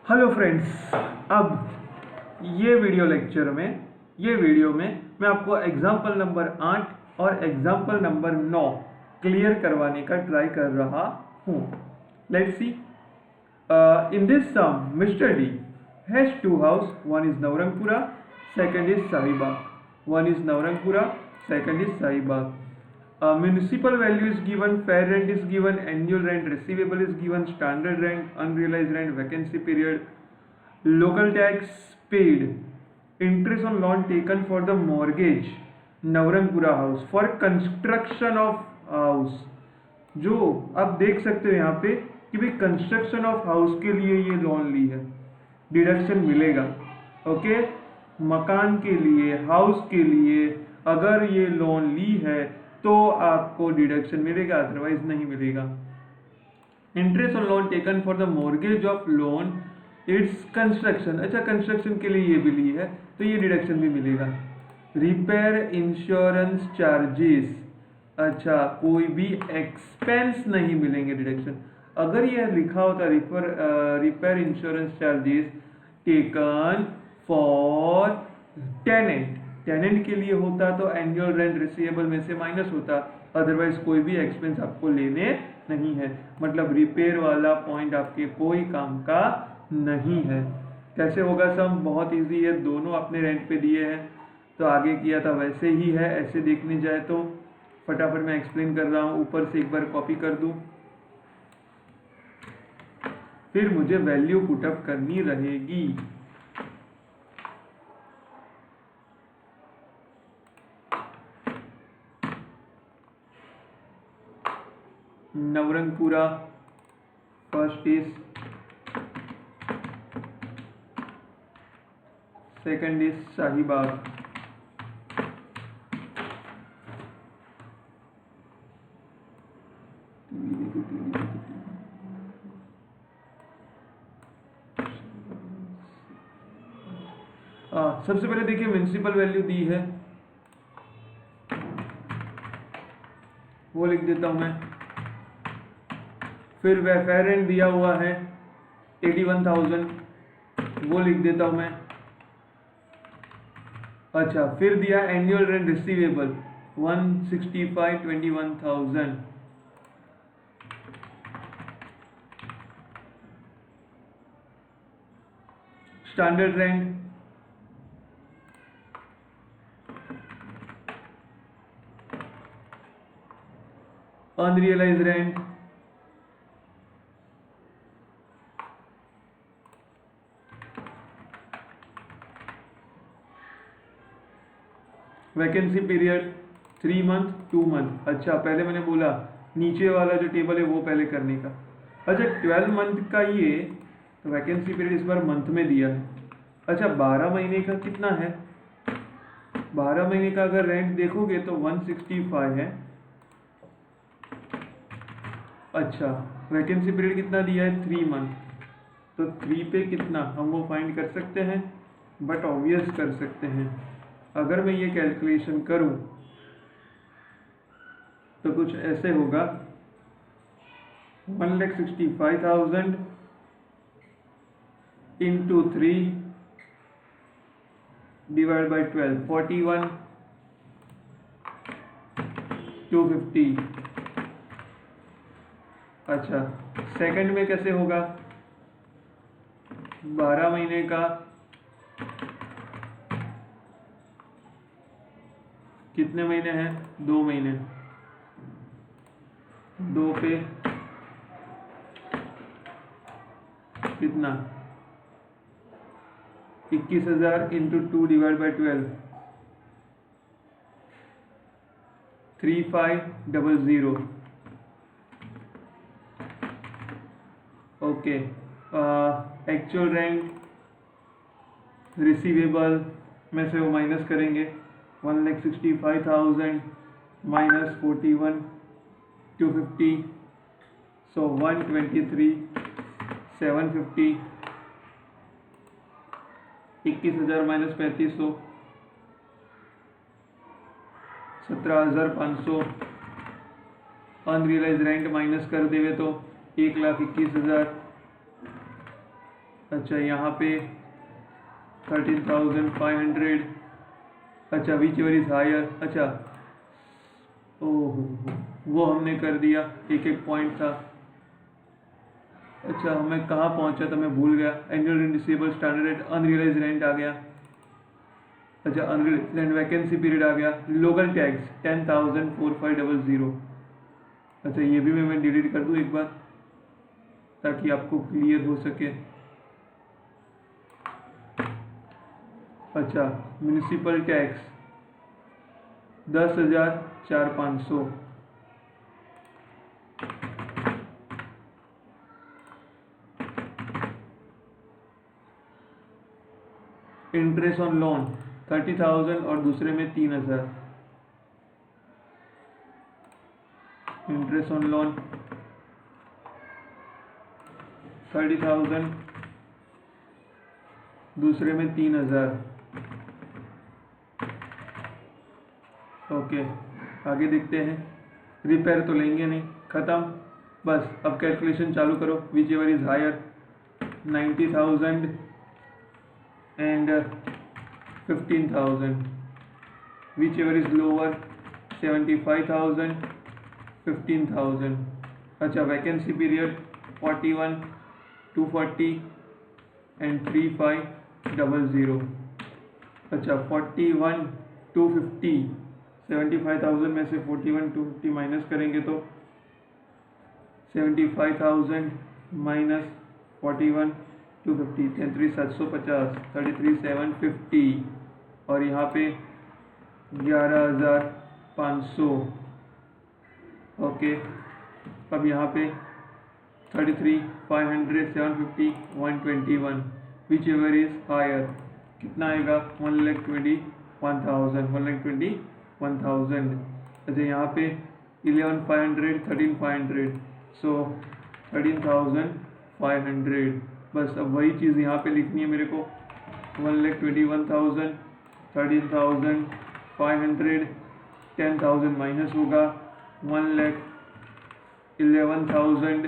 Hello friends, अब ये video में मैं आपको एग्जाम्पल नंबर 8 और एग्जाम्पल नंबर 9 क्लियर करवाने का ट्राई कर रहा हूँ। Let's see. In this sum mister D has two house, one is Navrangpura, second is Shahibag. One is Navrangpura, second is Shahibag. Municipal value is given, fair rent is given, annual rent receivable is given, standard rent, unrealized rent, vacancy period, local tax paid, interest on loan taken for the mortgage, Navrangpura house for construction of house. जो आप देख सकते हो यहाँ पे कि भाई construction of house के लिए ये लोन ली है, डिडक्शन मिलेगा. ओके, मकान के लिए, हाउस के लिए अगर ये लोन ली है तो आपको डिडक्शन मिलेगा, अदरवाइज नहीं मिलेगा. Interest on loan taken for the mortgage of loan its construction. अच्छा, कंस्ट्रक्शन के लिए ये भी ली है तो ये डिडक्शन भी मिलेगा. रिपेयर इंश्योरेंस चार्जेस, अच्छा कोई भी एक्सपेंस नहीं मिलेंगे डिडक्शन. अगर यह लिखा होता repair insurance charges taken for tenant के लिए होता तो एनुअल रेंट रिसीवेबल में से माइनस होता, अदरवाइज कोई भी एक्सपेंस आपको लेने नहीं है. मतलब रिपेयर वाला पॉइंट आपके कोई काम का नहीं है. कैसे होगा सम? बहुत इजी है, दोनों अपने रेंट पे दिए हैं तो आगे किया था वैसे ही है. ऐसे देखने जाए तो फटाफट मैं एक्सप्लेन कर रहा हूँ, ऊपर से एक बार कॉपी कर दूँ, फिर मुझे वैल्यू पुटअप करनी रहेगी. Navrangpura first is, second is Shahibag. सबसे पहले देखिए म्युनिसिपल वैल्यू दी है, वो लिख देता हूं मैं. फिर फेयर रेंट दिया हुआ है 81,000, वो लिख देता हूं मैं. अच्छा, फिर दिया annual rent receivable 165,21,000. Standard rent unrealised rent, vacancy period 3 month 2 month. अच्छा, पहले मैंने बोला नीचे वाला जो टेबल है वो पहले करने का. अच्छा, 12 मंथ का ये तो वैकेंसी पीरियड इस बार मंथ में दिया है. अच्छा, 12 महीने का कितना है? 12 महीने का अगर रेंट देखोगे तो 165 है. अच्छा, वैकेंसी पीरियड कितना दिया है? 3 मंथ. तो 3 पे कितना हम वो फाइंड कर सकते हैं, बट ऑब्वियस कर सकते हैं. अगर मैं ये कैलकुलेशन करूं तो कुछ ऐसे होगा, 1,65,000 इंटू 3 डिवाइड बाई 12, 41,250. अच्छा, सेकंड में कैसे होगा? 12 महीने का कितने महीने हैं? 2 महीने. 2 पे कितना? 21,000 into 2 divide by 12, 3500. Okay, actual rent receivable में से वो माइनस करेंगे, 1,65,000 माइनस 41,250, सो 123,750. 21,000 माइनस 3,500, 17,500. अनरियलाइज रेंट माइनस कर देवे तो 1,21,000. अच्छा यहाँ पे 13,500। अच्छा विच एवर इज हायर। अच्छा ओह वो हमने कर दिया, एक एक पॉइंट था। अच्छा मैं कहाँ पहुँचा था मैं भूल गया। Annual rent receivable standard rate unrealised rent आ गया। अच्छा अनरियलाइज रेंट वैकेंसी पीरियड आ गया। Local tax 10,4500। अच्छा ये भी मैं डिलीट कर दूँ एक बार ताकि आपको क्लियर हो सके। अच्छा municipal tax 10,400। Interest on loan 30,000 और दूसरे में 3,000। इंटरेस्ट ऑन लोन 30,000 दूसरे में 3,000। ओके आगे देखते हैं। रिपेयर तो लेंगे नहीं, ख़त्म। बस अब कैलकुलेशन चालू करो। Whichever is higher 90,000 and 15,000। Whichever is lower 75,000 15,000। अच्छा वैकेंसी पीरियड 41 240 एंड 3500। अच्छा 41 250 75,000 में से 41 250 माइनस करेंगे तो 75,000 माइनस 41 250 33,750 33,750 और यहाँ पे 11,500। ओके अब यहाँ पे 33,500 750 121 विच एवर इज हायर कितना आएगा 1,21,000 1,21,000। अच्छा यहाँ पे 11,500 13,500 सो 13,500। बस अब वही चीज़ यहाँ पे लिखनी है मेरे को 1,21,000 13,500 10,000 माइनस होगा 1,11,000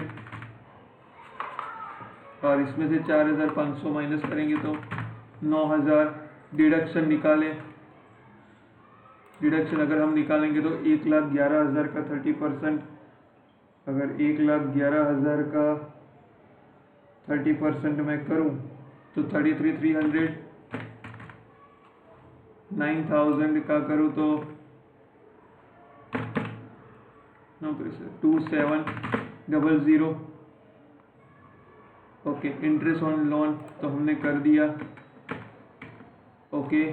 और इसमें से 4,500 माइनस करेंगे तो 9,000। डिडक्शन निकालें। डिडक्शन अगर हम निकालेंगे तो 1,11,000 का 30%। अगर 1,11,000 का 30% मैं करूं तो 33,300। 9,000 का करूं तो 2,700। ओके इंटरेस्ट ऑन लोन तो हमने कर दिया। ओके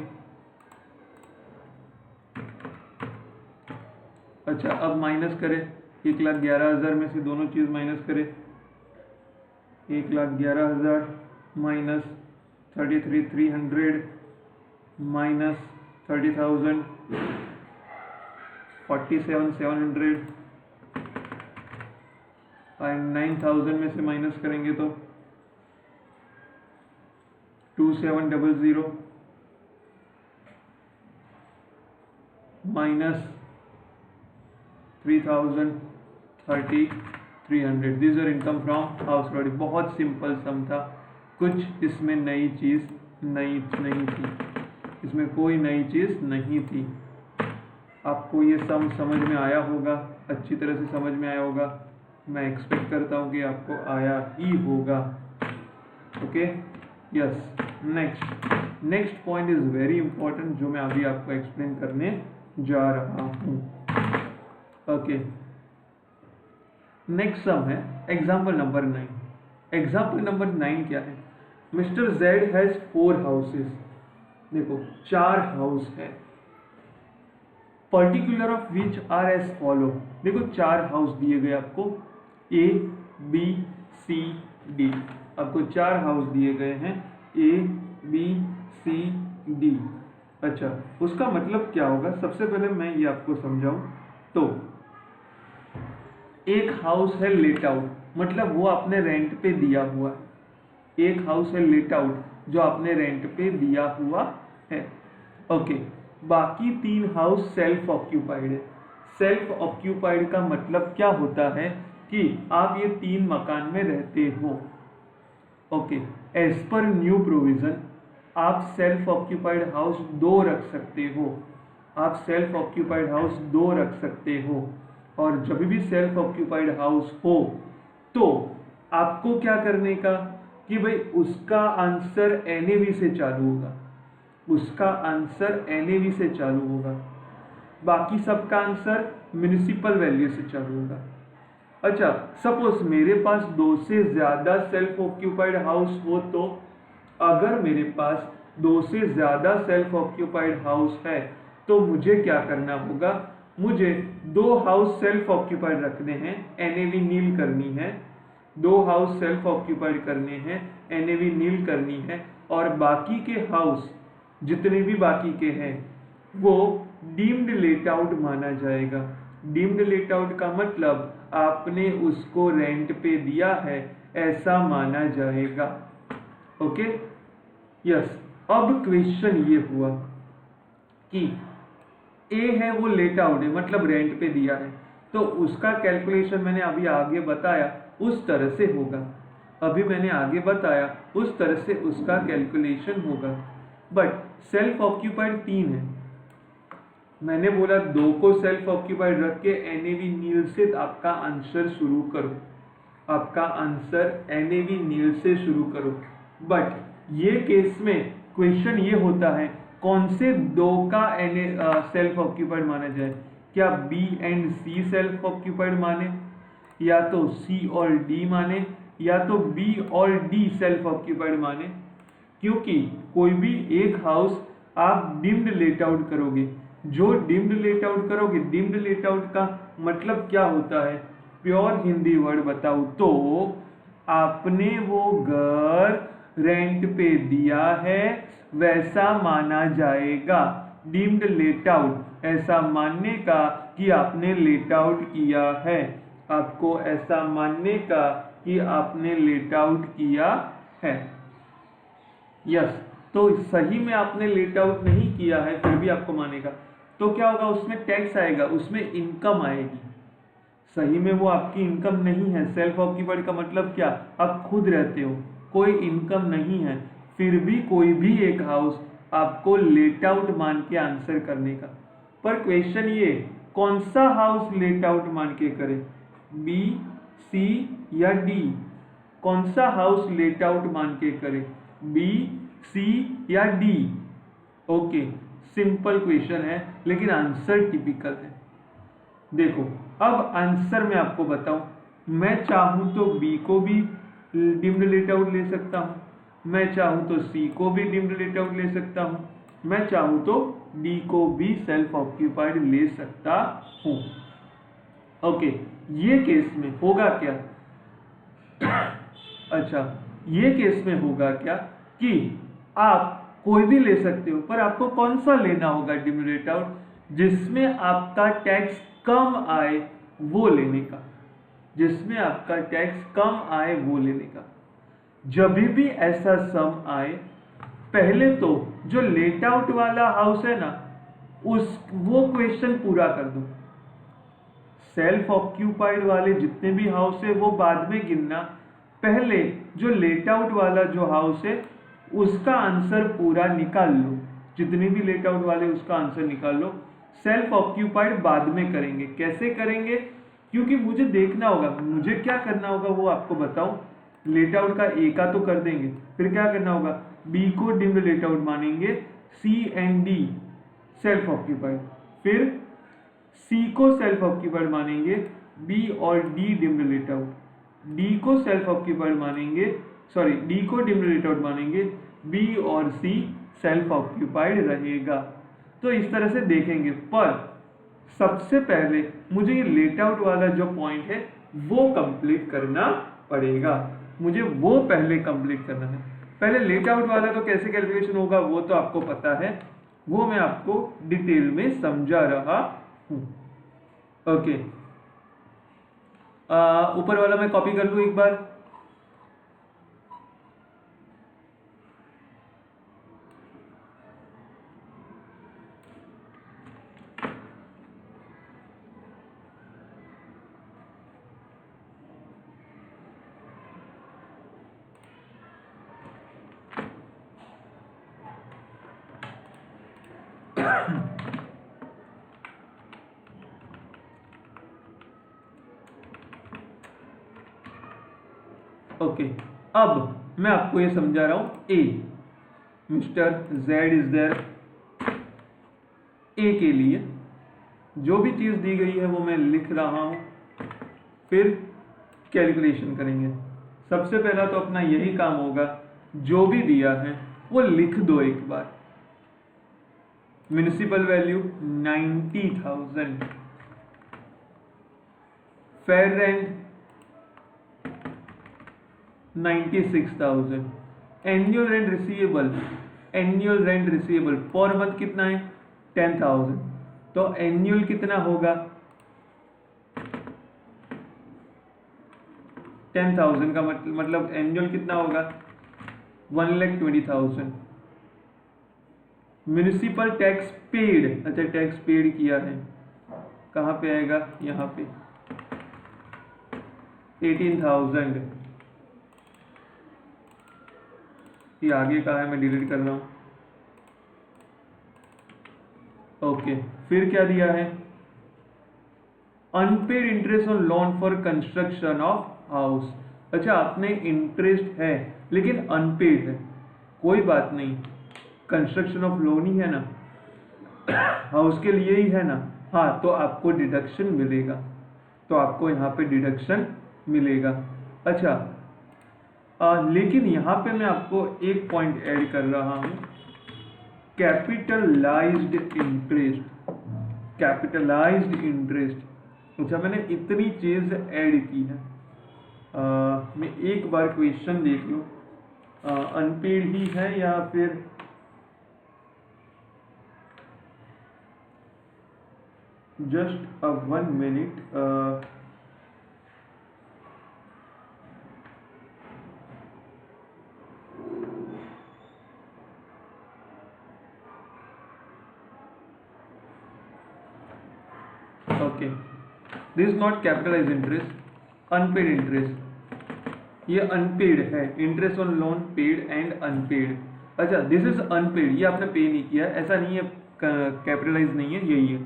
अच्छा अब माइनस करें 1,11,000 में से दोनों चीज़ माइनस करें। 1,11,000 माइनस 33,300 माइनस 30,000 47,700 एंड 9,000 में से माइनस करेंगे तो 2,700 minus 3,000 3,300। This are income from house rent. बहुत सिंपल सम था, कुछ इसमें नई चीज़ नहीं थी, इसमें कोई नई चीज़ नहीं थी। आपको ये सम समझ में आया होगा, अच्छी तरह से समझ में आया होगा। मैं एक्सपेक्ट करता हूँ कि आपको आया ही होगा। Okay yes next point is very important जो मैं अभी आपको एक्सप्लेन करने जा रहा हूँ। ओके नेक्स्ट सम है एग्जाम्पल नंबर 9। एग्जाम्पल नंबर 9 क्या है? Mister Z has 4 houses. देखो 4 हाउस है, particular of which are as follow. देखो 4 हाउस दिए गए आपको A B C D। आपको 4 हाउस दिए गए हैं A B C D। अच्छा उसका मतलब क्या होगा? सबसे पहले मैं ये आपको समझाऊं तो एक हाउस है लेट आउट, मतलब वो आपने रेंट पे दिया हुआ है। एक हाउस है लेट आउट जो आपने रेंट पे दिया हुआ है। ओके बाकी 3 हाउस सेल्फ ऑक्यूपाइड है। सेल्फ ऑक्यूपाइड का मतलब क्या होता है कि आप ये 3 मकान में रहते हो। Okay, as per new provision आप सेल्फ ऑक्यूपाइड हाउस 2 रख सकते हो। आप सेल्फ ऑक्यूपाइड हाउस 2 रख सकते हो। और जब भी सेल्फ ऑक्यूपाइड हाउस हो तो आपको क्या करने का कि भाई उसका आंसर NAV से चालू होगा। उसका आंसर NAV से चालू होगा, बाकी सबका आंसर म्युनिसिपल वैल्यू से चालू होगा। अच्छा, सपोज मेरे पास 2 से ज्यादा सेल्फ ऑक्यूपाइड हाउस हो तो अगर मेरे पास 2 से ज्यादा सेल्फ ऑक्यूपाइड हाउस है तो मुझे क्या करना होगा, मुझे 2 हाउस सेल्फ ऑक्यूपाइड रखने हैं, NAV नील करनी है। 2 हाउस सेल्फ ऑक्यूपाइड करने हैं, NAV नील करनी है। और बाकी के हाउस जितने भी बाकी के हैं वो डीम्ड लेट आउट माना जाएगा। डीम्ड लेट आउट का मतलब आपने उसको रेंट पे दिया है ऐसा माना जाएगा। Okay, yes. अब क्वेश्चन ये हुआ कि ए है वो लेट आउट है, मतलब रेंट पे दिया है, तो उसका कैलकुलेशन मैंने अभी आगे बताया उस तरह से होगा। अभी मैंने आगे बताया उस तरह से उसका कैलकुलेशन होगा। बट सेल्फ ऑक्यूपाइड 3 है, मैंने बोला 2 को सेल्फ ऑक्यूपाइड रख के NAV नील से आपका आंसर शुरू करो। आपका आंसर NAV नील से शुरू करो। बट ये केस में क्वेश्चन ये होता है कौन से 2 का सेल्फ ऑक्यूपाइड माना जाए। क्या B and C self occupied माने, या तो C और D माने, या तो B और D सेल्फ ऑक्यूपाइड माने। क्योंकि कोई भी एक हाउस आप डिम्ड लेट आउट करोगे, जो डिम्ड लेट आउट करोगे, डिम्ड लेट आउट का मतलब क्या होता है, प्योर हिंदी वर्ड बताऊं तो आपने वो घर रेंट पे दिया है वैसा माना जाएगा। डीम्ड लेट आउट ऐसा मानने का कि आपने लेट आउट किया है, आपको ऐसा मानने का कि आपने लेट आउट किया है। यस, तो सही में आपने लेट आउट नहीं किया है फिर भी आपको मानेगा, तो क्या होगा, उसमें टैक्स आएगा, उसमें इनकम आएगी। सही में वो आपकी इनकम नहीं है। सेल्फ ऑक्यूपाइड का मतलब क्या, आप खुद रहते हो, कोई इनकम नहीं है, फिर भी कोई भी एक हाउस आपको लेट आउट मान के आंसर करने का। पर क्वेश्चन ये कौन सा हाउस लेट आउट मान के करे, B, C या D। कौन सा हाउस लेट आउट मान के करे, B, C या D। ओके, सिंपल क्वेश्चन है लेकिन आंसर टिपिकल है। देखो, अब आंसर मैं आपको बताऊं, मैं चाहूं तो B को भी डिम्ड लेट आउट ले सकता हूं, मैं चाहूं तो C को भी डिम्ड लेट आउट ले सकता हूं, मैं चाहूं तो D को भी सेल्फ ऑक्यूपाइड ले सकता हूं। ओके, ये केस में होगा क्या, अच्छा, ये केस में होगा क्या कि आप कोई भी ले सकते हो, पर आपको कौन सा लेना होगा डिम्ड लेट आउट, जिसमें आपका टैक्स कम आए वो लेने का, जिसमें आपका टैक्स कम आए वो लेने का। जब भी ऐसा सम आए, पहले तो जो लेट आउट वाला हाउस है ना वो क्वेश्चन पूरा कर दो। सेल्फ ऑक्यूपाइड वाले जितने भी हाउस है वो बाद में गिनना, पहले जो लेट आउट वाला जो हाउस है उसका आंसर पूरा निकाल लो। जितने भी लेट आउट वाले उसका आंसर निकाल लो। सेल्फ ऑक्यूपाइड बाद में करेंगे। कैसे करेंगे, क्योंकि मुझे देखना होगा, मुझे क्या करना होगा वो आपको बताऊं। लेट आउट का ए का तो कर देंगे, फिर क्या करना होगा, बी को डिम्ड लेट आउट मानेंगे, सी एंड डी सेल्फ ऑक्यूपाइड, फिर सी को सेल्फ ऑक्यूपाइड मानेंगे, बी और D deemed let out, D को सेल्फ ऑक्यूपाइड मानेंगे, सॉरी डी को डिम्ड लेट आउट मानेंगे, बी और सी सेल्फ ऑक्यूपाइड रहेगा। तो इस तरह से देखेंगे, पर सबसे पहले मुझे ये लेट आउट वाला जो पॉइंट है वो कंप्लीट करना पड़ेगा, मुझे वो पहले कंप्लीट करना है। पहले लेट आउट वाला तो कैसे कैलकुलेशन होगा वो तो आपको पता है, वो मैं आपको डिटेल में समझा रहा हूं। ओके, ऊपर वाला मैं कॉपी कर लूं एक बार। ओके, अब मैं आपको ये समझा रहा हूं। ए, मिस्टर जेड इज देयर। ए के लिए जो भी चीज दी गई है वो मैं लिख रहा हूं, फिर कैलकुलेशन करेंगे। सबसे पहला तो अपना यही काम होगा, जो भी दिया है वो लिख दो एक बार। Municipal value 90,000, fair rent 96,000, annual rent receivable per month कितना है 10,000। तो एनुअल कितना होगा 10,000 का मतलब एनुअल कितना होगा 1,20,000। म्युनिसिपल टैक्स पेड, अच्छा टैक्स पेड किया है, कहां पे आएगा, यहां पे 18,000। ये आगे का है, मैं डिलीट कर रहा हूं। ओके, फिर क्या दिया है, unpaid interest on loan for construction of house. अच्छा, आपने इंटरेस्ट है लेकिन अनपेड है, कोई बात नहीं, कंस्ट्रक्शन ऑफ लोन ही है ना, हाउस के लिए ही है ना। हाँ, तो आपको डिडक्शन मिलेगा, तो आपको यहाँ पे डिडक्शन मिलेगा। अच्छा, लेकिन यहाँ पे मैं आपको एक पॉइंट ऐड कर रहा हूँ, कैपिटलाइज्ड इंटरेस्ट। अच्छा, मैंने इतनी चीज ऐड की है। मैं एक बार क्वेश्चन देख लूँ, अनपेड ही है या फिर just 1 minute. Okay, this is not capitalised interest, unpaid interest. ये अनपेड है, interest on loan paid and unpaid. अच्छा, दिस इज अनपेड, ये आपने पे नहीं किया, ऐसा नहीं है, कैपिटलाइज नहीं है, यही है।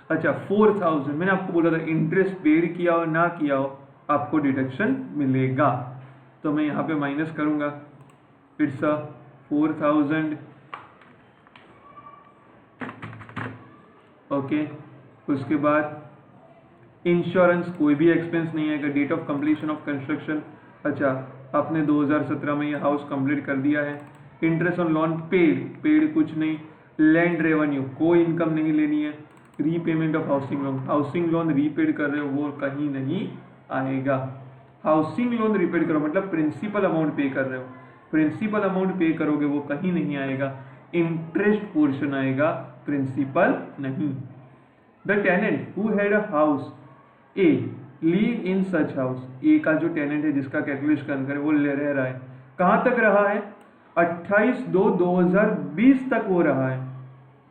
अच्छा, 4,000 मैंने आपको बोला था, इंटरेस्ट पेड किया हो ना किया हो आपको डिडक्शन मिलेगा। तो मैं यहाँ पे माइनस करूंगा, इट्स 4,000। ओके, उसके बाद इंश्योरेंस, कोई भी एक्सपेंस नहीं आएगा। Date of completion of construction, अच्छा आपने 2017 में ये हाउस कंप्लीट कर दिया है। इंटरेस्ट ऑन लोन पेड कुछ नहीं। लैंड रेवेन्यू, कोई इनकम नहीं लेनी है। Repayment of housing loan repaid कर रहे हो, वो कहीं नहीं आएगा। हाउसिंग लोन रीपेड करो मतलब प्रिंसिपल अमाउंट पे कर रहे हो, प्रिंसिपल अमाउंट पे करोगे वो कहीं नहीं आएगा, इंटरेस्ट पोर्शन आएगा, प्रिंसिपल नहीं। The tenant who had a house a leave in such house, ए का जो टेनेंट है जिसका कैलकुलेशन करें वो ले रहा है, कहां तक रहा है 28/2/2020 तक वो रहा है,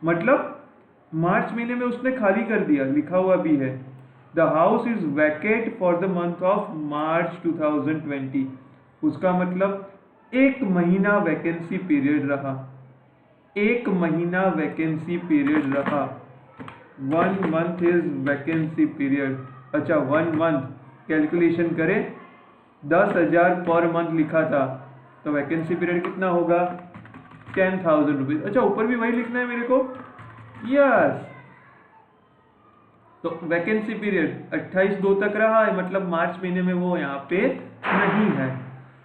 मतलब मार्च महीने में उसने खाली कर दिया, लिखा हुआ भी है the house is Venkat for the month of March 2020। उसका मतलब 1 महीना वैकेंसी पीरियड रहा, 1 महीना वैकेंसी पीरियड रहा। 1 month इज वैकेंसी पीरियड। अच्छा, 1 month कैलकुलेशन करें, 10,000 पर मंथ लिखा था, तो वैकेंसी पीरियड कितना होगा 10,000 रुपीज। अच्छा, ऊपर भी वही लिखना है मेरे को, यस। तो वैकेंसी पीरियड 28/2 तक रहा है, मतलब मार्च महीने में वो यहाँ पे नहीं है।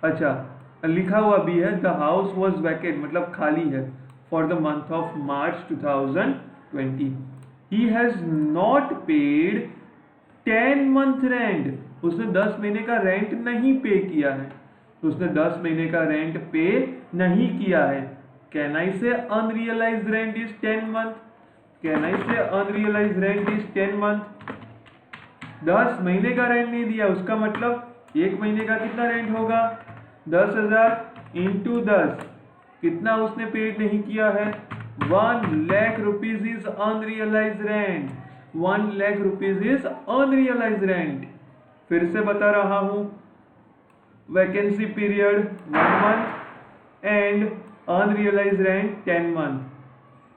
अच्छा, लिखा हुआ भी है द हाउस वॉज वैकेट, मतलब खाली है, for the month of March 2020। He has not paid 10 month rent, उसने 10 महीने का रेंट नहीं पे किया है, उसने 10 महीने का रेंट पे नहीं किया है। कैन आई से unrealised rent is 10 month, can I से अनरियलाइज्ड रेंट इज 10 month। 10 महीने का रेंट नहीं दिया, उसका मतलब 1 महीने का कितना रेंट होगा 10,000 इंटू 10, कितना उसने पेड नहीं किया है 1 lakh rupees is unrealised rent, 1 lakh rupees is unrealised rent. फिर से बता रहा हूं, vacancy period 1 month and unrealised rent 10 month।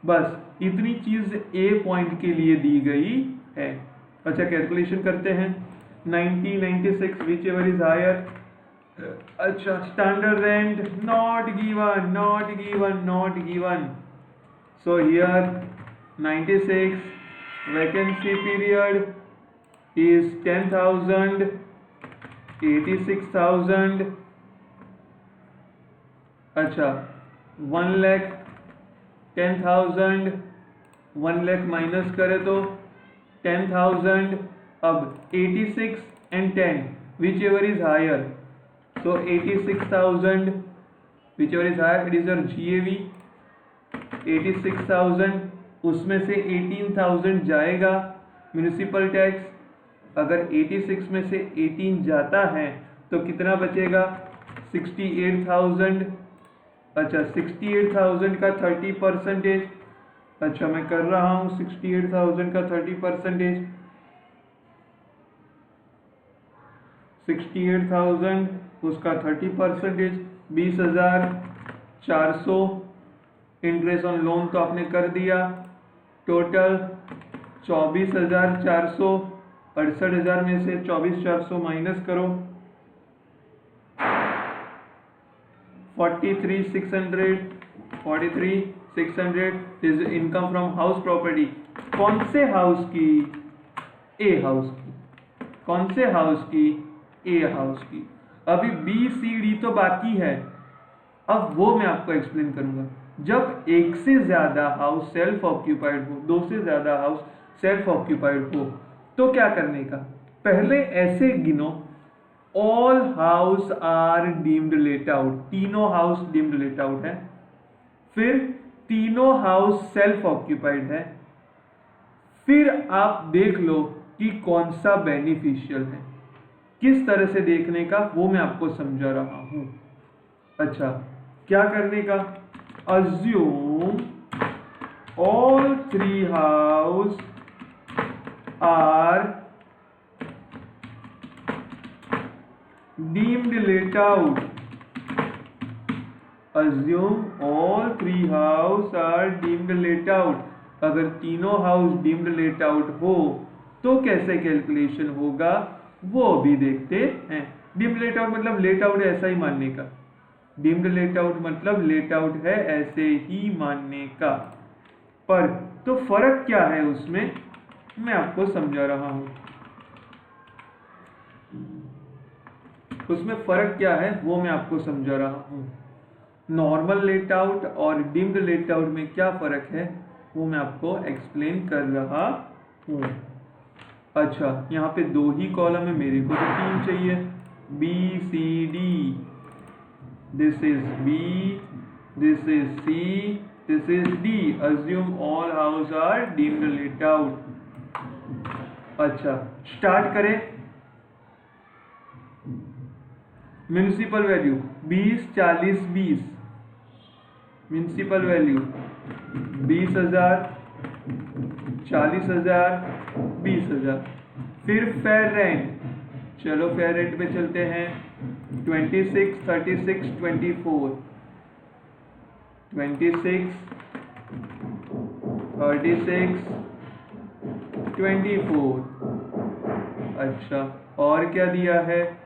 बस इतनी चीज ए पॉइंट के लिए दी गई है। अच्छा कैलकुलेशन करते हैं। 90, 96 विच एवर इज हायर। अच्छा standard rent not given. So here 96 vacancy period is 10,000, 86,000। अच्छा 1 लाख 10,000, 1 लाख माइनस करे तो 10,000। अब 86 and 10 whichever is higher, so 86,000 whichever is higher it is your GAV 86,000। उसमें से 18,000 जाएगा म्यूनिसिपल टैक्स। अगर 86 में से 18 जाता है तो कितना बचेगा 68,000। अच्छा 68,000 का 30%। अच्छा मैं कर रहा हूं 68,000 का 30%। 68,000 उसका 30% 20,400। इंटरेस्ट ऑन लोन तो आपने कर दिया। टोटल 24,400। 68,000 में से 24,400 माइनस करो 43,600 is income from house property. कौन से हाउस की? ए हाउस की। कौन से हाउस की? ए हाउस की। अभी बी सी डी तो बाकी है, अब वो मैं आपको एक्सप्लेन करूंगा। जब एक से ज्यादा हाउस सेल्फ ऑक्यूपाइड हो, दो से ज्यादा हाउस सेल्फ ऑक्यूपाइड हो, तो क्या करने का? पहले ऐसे गिनो all house are deemed let out. तीनों हाउस डीम्ड लेट आउट है। फिर तीनों हाउस सेल्फ ऑक्यूपाइड है। फिर आप देख लो कि कौन सा बेनिफिशियल है। किस तरह से देखने का वो मैं आपको समझा रहा हूं। अच्छा क्या करने का? Assume all 3 house are deemed let out. Assume all 3 house are deemed let out. अगर तीनों हाउस डीम्ड लेट आउट हो तो कैसे कैलकुलेशन होगा वो भी देखते हैं। डीम्ड लेट आउट मतलब लेट आउट है ऐसा ही मानने का। डीम्ड लेट आउट मतलब लेट आउट है ऐसे ही मानने का। पर तो फर्क क्या है उसमें मैं आपको समझा रहा हूं। उसमें फर्क क्या है वो मैं आपको समझा रहा हूं। नॉर्मल लेट आउट और डीम्ड लेट आउट में क्या फर्क है वो मैं आपको एक्सप्लेन कर रहा हूं। अच्छा यहाँ पे 2 ही कॉलम है, मेरे को तो 3 चाहिए। B C D, this is B, this is C, this is D. Assume all house are deemed let out. अच्छा स्टार्ट करें। Municipal value 20, 40, 20। Municipal value 20,000, 40,000, 20,000। फिर फेयर रेंट, चलो फेयर रेंट पे चलते हैं। 26, 36, 24, 26, 36, 24। अच्छा और क्या दिया है?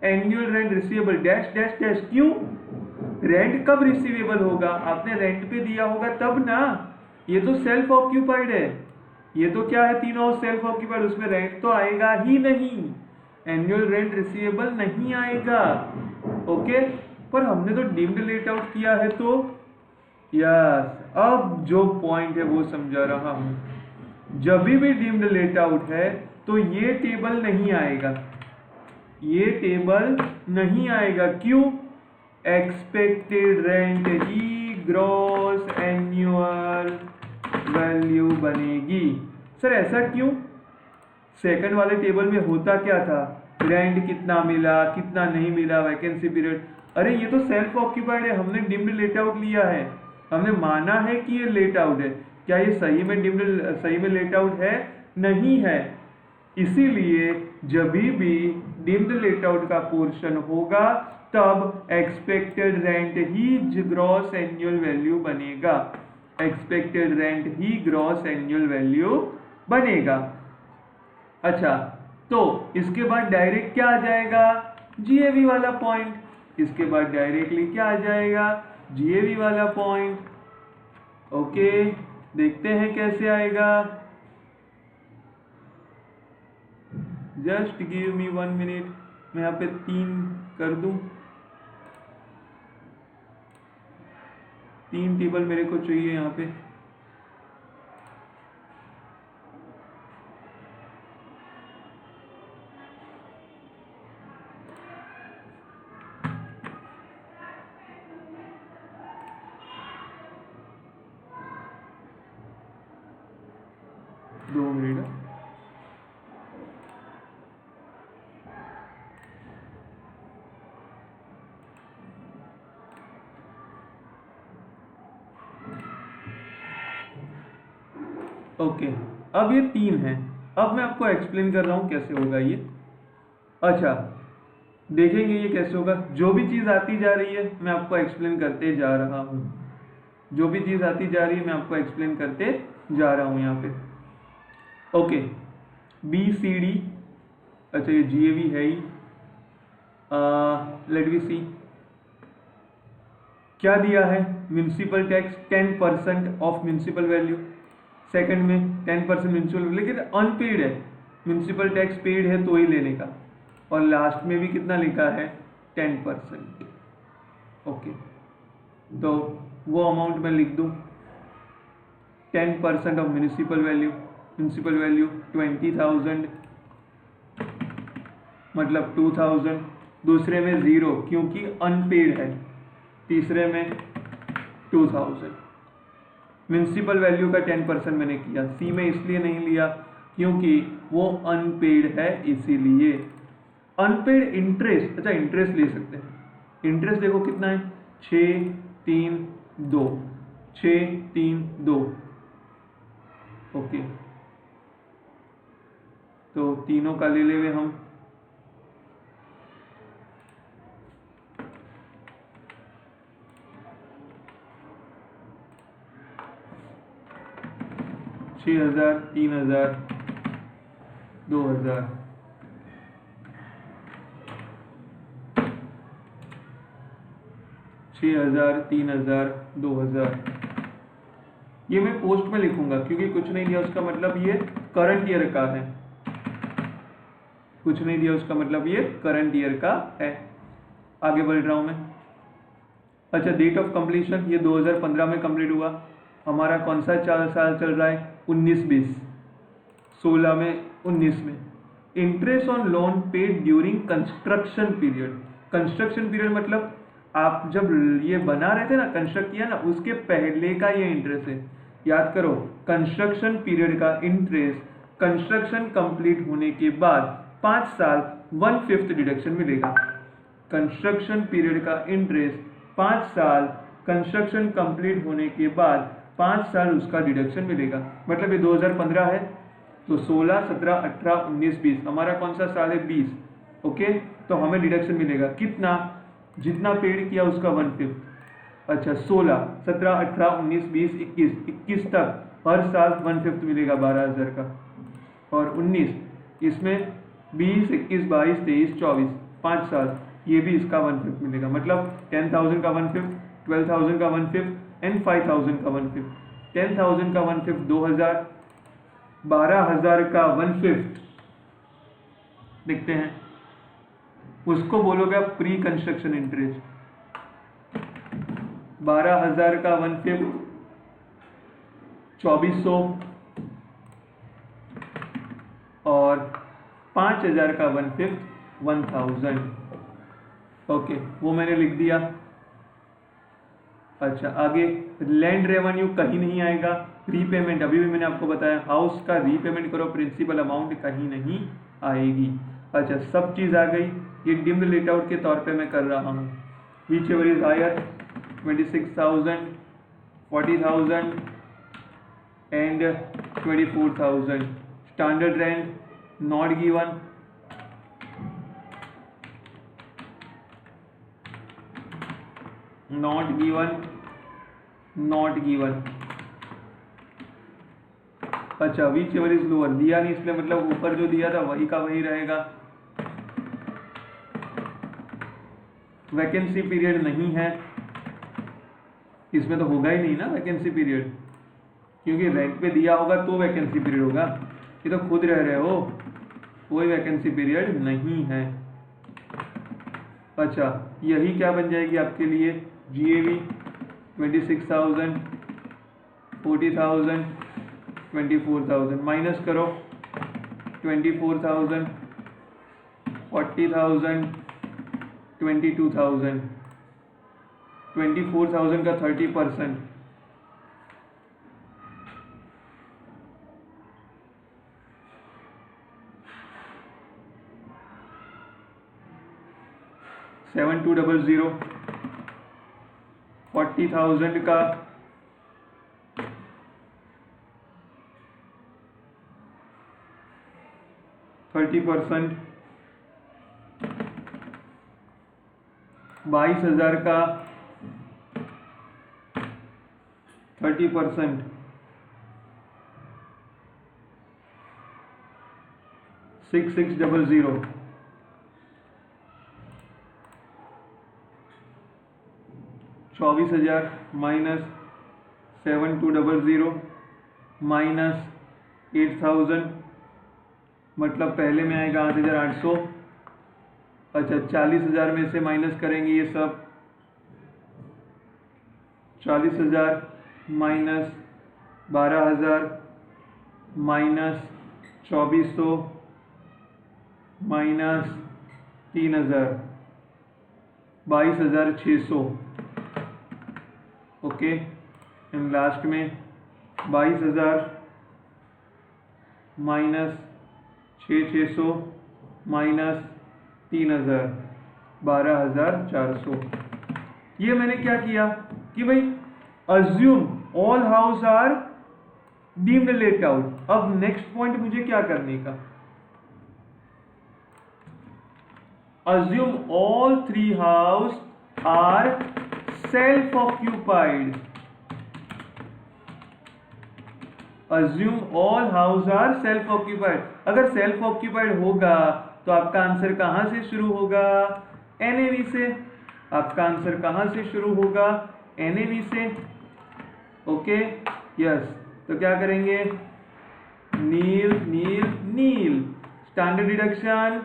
Annual rent receivable dash dash dash. क्यों? रेंट कब रिसीवेबल होगा? आपने रेंट पे दिया होगा तब ना। ये तो सेल्फ ऑक्यूपाइड है। ये तो क्या है? तीनों सेल्फ ऑक्यूपाइड, उसमें रेंट तो आएगा ही नहीं। एनुअल रेंट रिसीवेबल नहीं आएगा। ओके पर हमने तो डीम्ड लेट आउट किया है तो यस। अब जो पॉइंट है वो समझा रहा हूं। जब भी डीम्ड लेट आउट है तो ये टेबल नहीं आएगा। ये टेबल नहीं आएगा। क्यों? एक्सपेक्टेड रेंट ही ग्रॉस एनुअल वैल्यू बनेगी। सर ऐसा क्यों? सेकंड वाले टेबल में होता क्या था? रेंट कितना मिला, कितना नहीं मिला, वैकेंसी पीरियड। अरे ये तो सेल्फ ऑक्यूपाइड है, हमने डीम्ड लेट आउट लिया है, हमने माना है कि ये लेट आउट है। क्या ये सही में लेट आउट है? नहीं है। इसीलिए जब भी डीम्ड लेट आउट का पोर्शन होगा तब एक्सपेक्टेड रेंट ही ग्रॉस एनुअल वैल्यू बनेगा। एक्सपेक्टेड रेंट ही ग्रॉस एनुअल वैल्यू बनेगा। अच्छा, तो इसके बाद डायरेक्ट क्या आ जाएगा, जीएवी वाला पॉइंट। इसके बाद डायरेक्टली क्या आ जाएगा, जीएवी वाला पॉइंट। ओके, देखते हैं कैसे आएगा। जस्ट गिव मी 1 मिनट, मैं यहाँ पे 3 कर दूं। 3 टेबल मेरे को चाहिए यहाँ पे। दो मिनट। ओके, अब ये 3 है। अब मैं आपको एक्सप्लेन कर रहा हूं कैसे होगा ये। अच्छा, देखेंगे ये कैसे होगा। जो भी चीज़ आती जा रही है मैं आपको एक्सप्लेन करते जा रहा हूँ। जो भी चीज़ आती जा रही है मैं आपको एक्सप्लेन करते जा रहा हूँ यहाँ पे। Okay, B C D. अच्छा, ये जी ए वी है ही। लेट वी सी क्या दिया है, municipal tax 10% of municipal value. Second में 10% म्यूनिसिपल, लेकिन अनपेड है। म्यूनिसिपल टैक्स पेड है तो ही लेने का। और लास्ट में भी कितना लिखा है, 10%। ओके, तो वो अमाउंट मैं लिख दूं, 10% of municipal value. Municipal value 20,000 मतलब 2,000। दूसरे में 0 क्योंकि अनपेड है। तीसरे में 2,000। म्यूनिसिपल वैल्यू का 10% मैंने किया। सी में इसलिए नहीं लिया क्योंकि वो अनपेड है, इसीलिए। अनपेड इंटरेस्ट, अच्छा इंटरेस्ट ले सकते हैं। इंटरेस्ट देखो कितना है, 6, 3, 2। 6, 3, 2। ओके, तो तीनों का ले लेंगे हम। छः 6,000, 3,000, 2,000। 6,000, 3,000, 2,000। ये मैं पोस्ट में लिखूंगा क्योंकि कुछ नहीं दिया उसका मतलब ये करंट ईयर का है। कुछ नहीं दिया उसका मतलब ये करंट ईयर का है। आगे बढ़ रहा हूं मैं। अच्छा, डेट ऑफ कंप्लीशन ये 2015 में कंप्लीट हुआ। हमारा कौन सा साल चल रहा है, 19-20। 16 में, 19 में। Interest on loan paid during construction period. Construction period मतलब आप जब ये बना रहे थे ना, कंस्ट्रक्ट किया ना, उसके पहले का ये इंटरेस्ट है। याद करो, कंस्ट्रक्शन पीरियड का इंटरेस्ट कंस्ट्रक्शन कंप्लीट होने के बाद 5 साल 1/5 डिडक्शन मिलेगा। कंस्ट्रक्शन पीरियड का इंटरेस्ट 5 साल कंस्ट्रक्शन कंप्लीट होने के बाद 5 साल उसका डिडक्शन मिलेगा। मतलब ये 2015 है तो 16, 17, 18, 19, 20 हमारा कौन सा साल है, 20। ओके, तो हमें डिडक्शन मिलेगा कितना, जितना पेड किया उसका 1/5। अच्छा, 16, 17, 18, 19, 20, 21 तक हर साल 1/5 मिलेगा 12,000 का। और 19 इसमें 20, 21, 22, 23, 24 5 साल, ये भी इसका 1/5 मिलेगा। मतलब 10,000 का 1/5, 12,000 का 1/5 एंड 5,000 का 1/5। 10,000 का 1/5 2,000, 12,000 का 1/5 देखते हैं, उसको बोलोगे आप प्री कंस्ट्रक्शन इंटरेस्ट। 12,000 का 1/5 2,400 और 5,000 का 1/5 1,000। ओके, वो मैंने लिख दिया। अच्छा, आगे लैंड रेवेन्यू कहीं नहीं आएगा। रीपेमेंट अभी भी मैंने आपको बताया, हाउस का रीपेमेंट करो, प्रिंसिपल अमाउंट कहीं नहीं आएगी। अच्छा, सब चीज़ आ गई। ये डिम्ड लेटआउट के तौर पे मैं कर रहा हूँ। Whichever is higher, 26,000, 40,000 and 24,000। Standard rent not given, not given, not given. अच्छा, विच एवर इज लोअर दिया नहीं, इसलिए मतलब ऊपर जो दिया था वही का वही रहेगा। वैकेंसी पीरियड नहीं है, इसमें तो होगा ही नहीं ना वैकेंसी पीरियड, क्योंकि रेंट पे दिया होगा तो वैकेंसी पीरियड होगा। ये तो खुद रह रहे हो, कोई वैकेंसी पीरियड नहीं है। अच्छा, यही क्या बन जाएगी आपके लिए, GAV 26,000, 40,000, 24,000 माइनस करो, 24,000, 40,000, 22,000, 24,000 का 30%, 7,200, 40,000 का 30%, 22,000 का 30%, 6,600, 24,000 माइनस 7,200 माइनस 8,000, मतलब पहले में आएगा 8,800। अच्छा, 40,000 में से माइनस करेंगे ये सब, 40,000 minus 12,000 minus 2,400 minus 3,000, 22,600। Okay, and last में 22,000 माइनस 6,600 माइनस 3,000, 12,400। ये मैंने क्या किया कि भाई assume all house are deemed let out. अब नेक्स्ट पॉइंट मुझे क्या करने का, assume all 3 house are self occupied. Assume all house are self occupied. अगर सेल्फ ऑक्यूपाइड होगा तो आपका आंसर कहां से शुरू होगा, NAV से। आपका आंसर कहां से शुरू होगा, NAV से। ओके, यस, तो क्या करेंगे, नील नील नील, स्टैंडर्ड डिडक्शन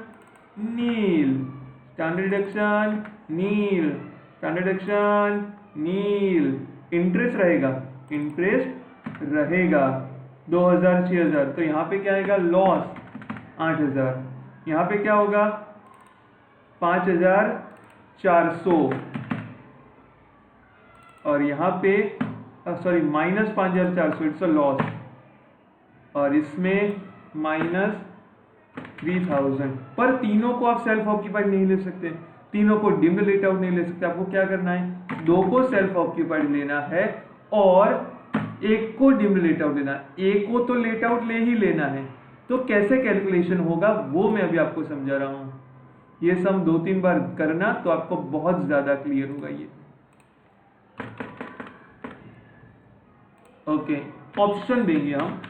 नील, स्टैंडर्ड डिडक्शन नील, स्टैंडर्ड डिडक्शन नील। इंटरेस्ट रहेगा, इंटरेस्ट रहेगा 2,000, 6,000, तो यहाँ पे क्या आएगा, लॉस 8,000। यहाँ पे क्या होगा, 5,400, और यहाँ पे sorry minus 5,400, it's a loss. और इसमें माइनस 3,000। पर तीनों को आप सेल्फ ऑक्यूपाइड नहीं ले सकते, तीनों को डिम्ड लेट आउट नहीं ले सकते। आपको क्या करना है, 2 को सेल्फ ऑक्यूपाइड लेना है और 1 को डिम्ड लेट आउट लेना है। 1 को तो लेट आउट ले ही लेना है, तो कैसे कैलकुलेशन होगा वो मैं अभी आपको समझा रहा हूं। ये सम 2-3 बार करना तो आपको बहुत ज्यादा क्लियर होगा ये। ओके, ऑप्शन देंगे हम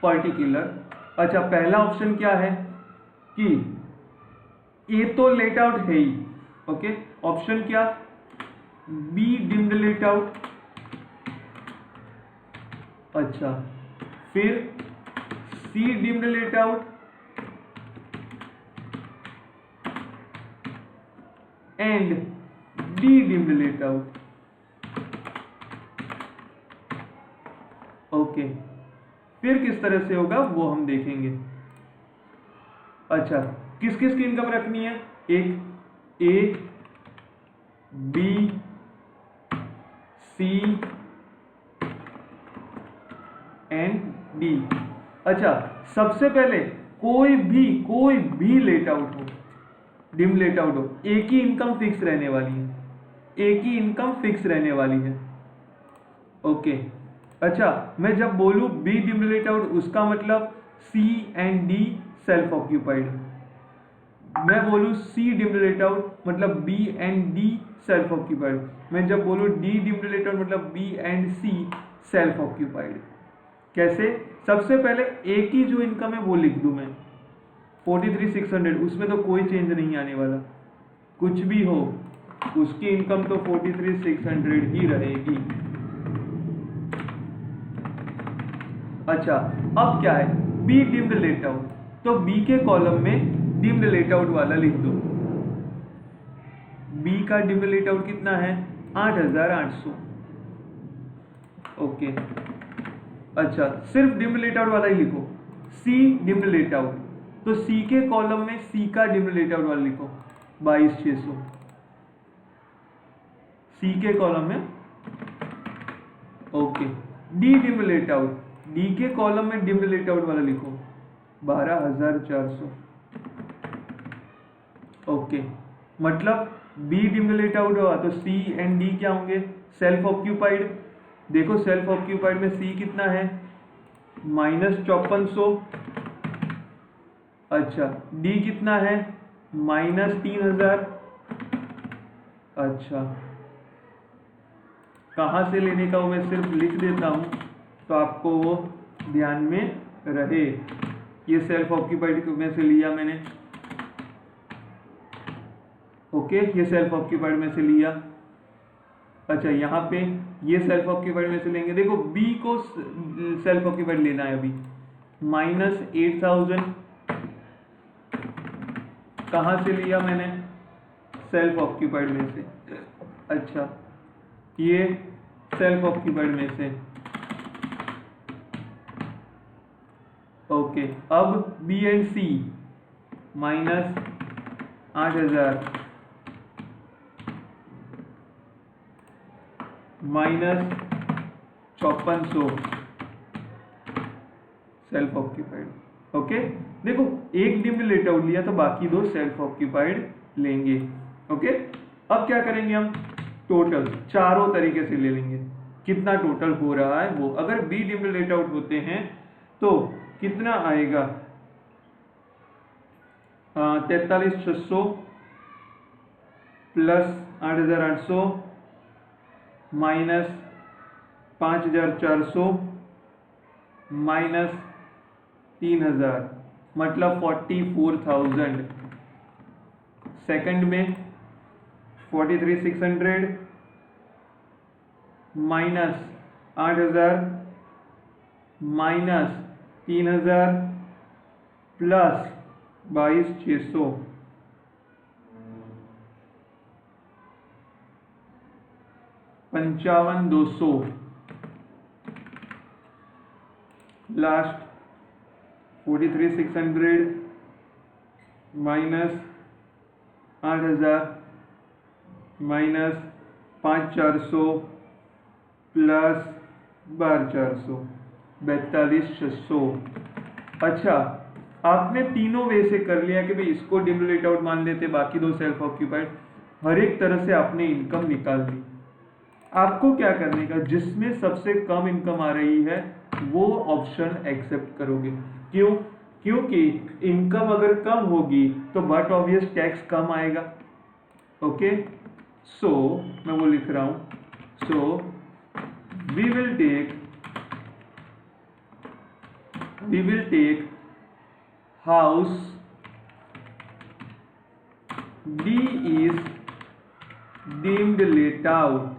पर्टिकुलर। अच्छा, पहला ऑप्शन क्या है कि ए तो लेट आउट है ही। ओके, ऑप्शन क्या, बी डिम्ड लेट आउट। अच्छा, फिर C deemed let out and D deemed let out. Okay, फिर किस तरह से होगा वो हम देखेंगे। अच्छा, किस किस की इनकम रखनी है, एक ए, बी, सी एंड डी। अच्छा, सबसे पहले कोई भी लेट आउट हो, डिम लेट आउट हो, एक ही इनकम फिक्स रहने वाली है, एक ही इनकम फिक्स रहने वाली है। ओके, अच्छा, मैं जब बोलूं बी डिम लेट आउट, उसका मतलब C and D self occupied. मैं बोलूं सी डिम लेट आउट मतलब B and D self occupied. मैं जब बोलूं डी डिम लेट आउट मतलब B and C self occupied. कैसे? सबसे पहले एक ही जो इनकम है वो लिख दूं मैं 43,600, उसमें तो कोई चेंज नहीं आने वाला, कुछ भी हो उसकी इनकम तो 43,600 ही रहेगी। अच्छा, अब क्या है? बी डिम्ड लेट आउट, तो बी के कॉलम में डिम्ड लेट आउट वाला लिख दो। बी का डिम्ड लेट आउट कितना है? 8,800। ओके, अच्छा सिर्फ डिम्ड लेट आउट वाला ही लिखो। सी डिम्ड लेट आउट, तो सी के कॉलम में सी का डिम्ड लेट आउट वाला लिखो 22,600। सी के कॉलम में। Okay, D deemed let out, D के कॉलम में डिम्ड लेट आउट वाला लिखो 12,400। ओके, मतलब बी डिम्ड लेट आउट हुआ तो सी एंड डी क्या होंगे? Self occupied. देखो सेल्फ ऑक्यूपाइड में सी कितना है? -5400। अच्छा, डी कितना है? -3000। अच्छा, कहाँ से लेने का वो मैं सिर्फ लिख देता हूँ तो आपको वो ध्यान में रहे। ये सेल्फ ऑक्यूपाइड में से लिया मैंने। ओके, ये सेल्फ ऑक्यूपाइड में से लिया। अच्छा, यहाँ पे ये सेल्फ ऑक्यूपाइड में से लेंगे। देखो बी को सेल्फ ऑक्यूपाइड लेना है अभी। -8,000 कहाँ से लिया मैंने? सेल्फ ऑक्यूपाइड में से। अच्छा, ये सेल्फ ऑक्यूपाइड में से। ओके, अब B and C -8,000 -5400 self occupied. Okay, देखो एक डिम्ड लेट आउट लिया तो बाकी दो सेल्फ ऑक्यूपाइड लेंगे। ओके, अब क्या करेंगे हम? टोटल चारों तरीके से ले लेंगे, कितना टोटल हो रहा है वो। अगर बी डिम्ड लेट आउट होते हैं तो कितना आएगा? 43,600 प्लस 8,800 माइनस 5,400 माइनस 3,000, मतलब 44,000। सेकंड में 43,600 minus 8,000 minus 3,000 plus 22,600, 55,200 last 43,600 minus 8,000 minus 5,400 plus 12,400, 42,600। अच्छा, आपने तीनों वे से कर लिया कि भाई इसको डिम्ड लेट आउट मान लेते, बाकी दो सेल्फ ऑक्यूपाइड। हर एक तरह से आपने इनकम निकाल ली। आपको क्या करने का? जिसमें सबसे कम इनकम आ रही है वो ऑप्शन एक्सेप्ट करोगे। क्यों? क्योंकि इनकम अगर कम होगी तो बट ऑब्वियस टैक्स कम आएगा। ओके, सो मैं वो लिख रहा हूं। So we will take house D is deemed let out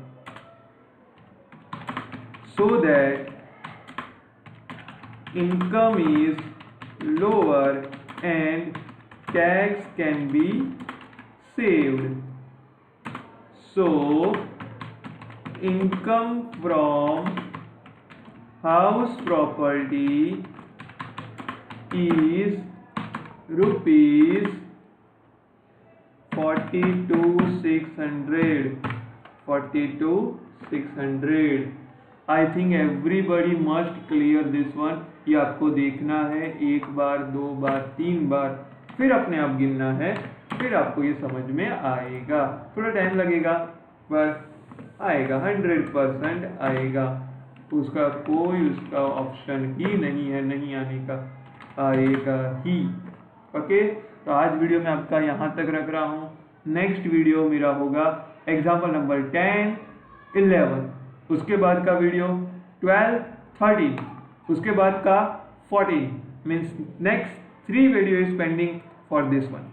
so that income is lower and tax can be saved. So income from house property is rupees 42,600। I think everybody must clear this one. ये आपको देखना है एक बार, दो बार, तीन बार, फिर अपने आप गिनना है, फिर आपको ये समझ में आएगा। थोड़ा टाइम लगेगा पर आएगा, 100% आएगा। उसका कोई ऑप्शन ही नहीं है नहीं आने का, आएगा ही। ओके, तो आज वीडियो में आपका यहाँ तक रख रहा हूँ। नेक्स्ट वीडियो मेरा होगा एग्जाम्पल नंबर 10, 11, उसके बाद का वीडियो 12, 13। उसके बाद का 14 means next 3 video is pending for this one.